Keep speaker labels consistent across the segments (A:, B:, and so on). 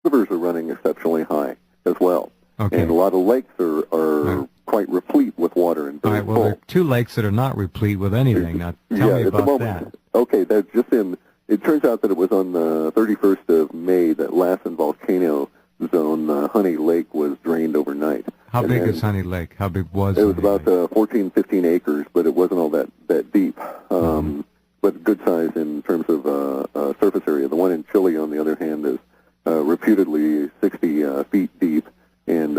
A: rivers are running exceptionally high as well.
B: Okay.
A: And a lot of lakes are quite replete with water and very
B: All right, well,
A: full.
B: there are two lakes that are not replete with anything. Now, tell me
A: at the
B: about
A: moment,
B: that.
A: Okay, that's just it turns out that it was on the 31st of May that Lassen volcano zone, Honey Lake, was drained overnight.
B: How
A: And
B: big
A: then
B: is Honey Lake? How big was
A: it? Was
B: Honey
A: about
B: Lake?
A: 14, 15 acres, but it wasn't all that deep. But good size in terms of surface area. The one in Chile, on the other hand, is reputedly 60 feet deep and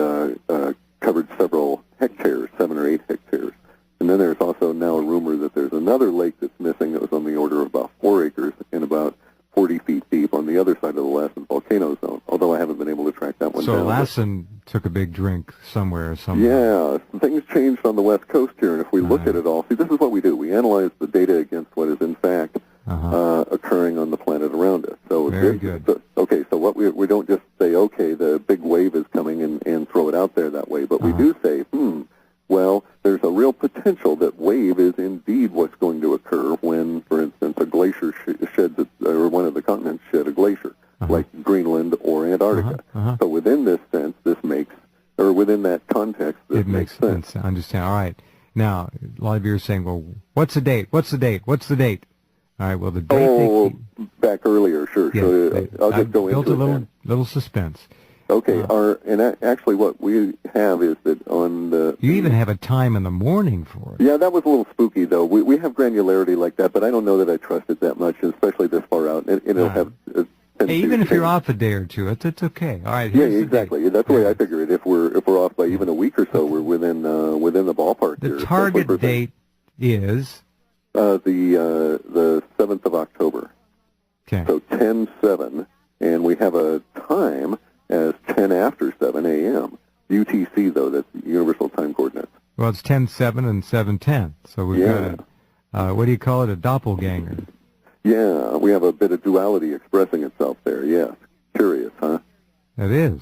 A: covered several hectares, 7 or 8 hectares. And then there's also now a rumor that there's another lake that's missing that was on the order of about 4 acres and about 40 feet deep on the other side of the Lassen volcano zone, although I haven't been able to track that one down.
B: So Lassen took a big drink somewhere.
A: Yeah, things changed on the West Coast here, and if we look at it all, see, this is what we do. We analyze the data against what is in fact occurring on the planet around us. So
B: very good.
A: So what we don't just say, okay, the big wave is coming and throw it out there that way, but we do say, well, there's a real potential that wave is indeed what's going to occur when, for instance, a glacier sheds, or one of the continents shed a glacier, like Greenland or Antarctica. So within this sense, within that context, this makes sense.
B: I understand. All right. Now, a lot of you are saying, well, what's the date? What's the date? What's the date? All right, well, the date...
A: back earlier, sure.
B: Yes,
A: so I'll just go into
B: built
A: it.
B: a little suspense.
A: Okay, actually what we have is that on the...
B: You even have a time in the morning for it.
A: Yeah, that was a little spooky, though. We have granularity like that, but I don't know that I trust it that much, especially this far out. It'll have...
B: Hey, even if you're off a day or two, it's okay. All right.
A: Yeah, exactly. That's the way I figure it. If we're off by even a week or so, we're within the ballpark.
B: The target date is
A: the 7th of October.
B: Okay.
A: So 10/7, and we have a time as 10 after 7 a.m. UTC, though, that's Universal Time Coordinates.
B: Well, it's 10/7 and 7/10. So we've got a what do you call it? A doppelganger.
A: Yeah, we have a bit of duality expressing itself there, yes. Curious, huh?
B: It is.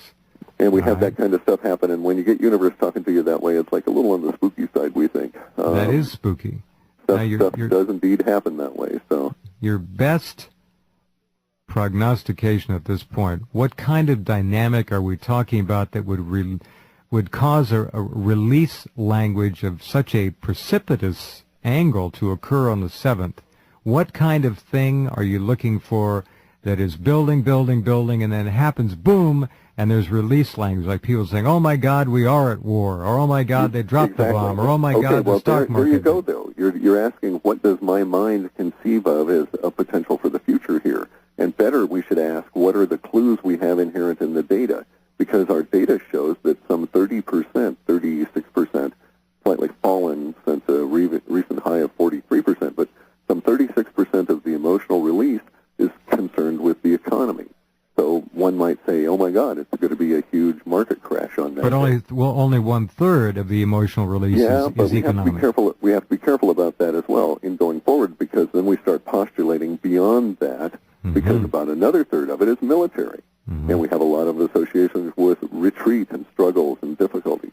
A: And we have that kind of stuff happen, and when you get universe talking to you that way, it's like a little on the spooky side, we think.
B: That is spooky.
A: Stuff does indeed happen that way, so...
B: Your best prognostication at this point, what kind of dynamic are we talking about that would cause a release language of such a precipitous angle to occur on the 7th? What kind of thing are you looking for that is building, and then it happens, boom, and there's release language, like people saying, oh, my God, we are at war, or oh, my God, they dropped the bomb, or oh, my God, the stock market.
A: There you go, though. You're asking, what does my mind conceive of as a potential for the future here? And better, we should ask, what are the clues we have inherent in the data? Because our data shows that some 30%, 36%, slightly fallen since a recent high of 43%, but some 36% of the emotional release is concerned with the economy. So one might say, oh, my God, it's going to be a huge market crash on that.
B: But only 1/3 of the emotional release is economic.
A: We have to be careful about that as well in going forward, because then we start postulating beyond that, because about another third of it is military. And we have a lot of associations with retreat and struggles and difficulties.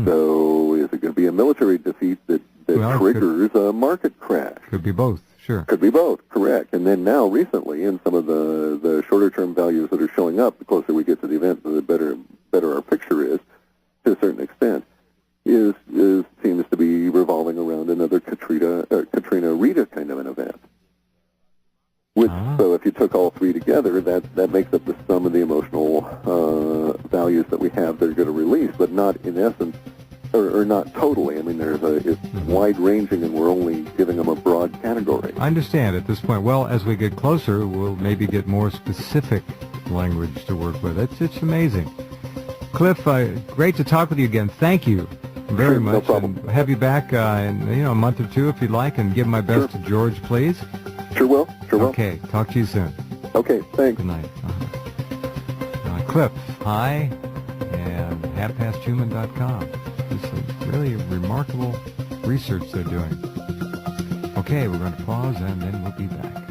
A: So is it going to be a military defeat that triggers a market crash?
B: Could be both, sure.
A: Could be both, correct. And then now, recently, in some of the shorter-term values that are showing up, the closer we get to the event, the better our picture is, to a certain extent, seems to be revolving around another Katrina-Rita kind of an event. Which, so if you took all three together, that makes up the sum of the emotional values that we have that are going to release, but not in essence, or not totally. I mean, it's wide-ranging, and we're only giving them a broad category.
B: I understand at this point. Well, as we get closer, we'll maybe get more specific language to work with. It's amazing. Clif, great to talk with you again. Thank you very much.
A: No problem.
B: And have you back in a month or two if you'd like, and give my best to George, please.
A: Sure will.
B: Okay, talk to you soon.
A: Okay, thanks.
B: Good night. Clif, hi, and halfpasthuman.com. This is really remarkable research they're doing. Okay, we're going to pause, and then we'll be back.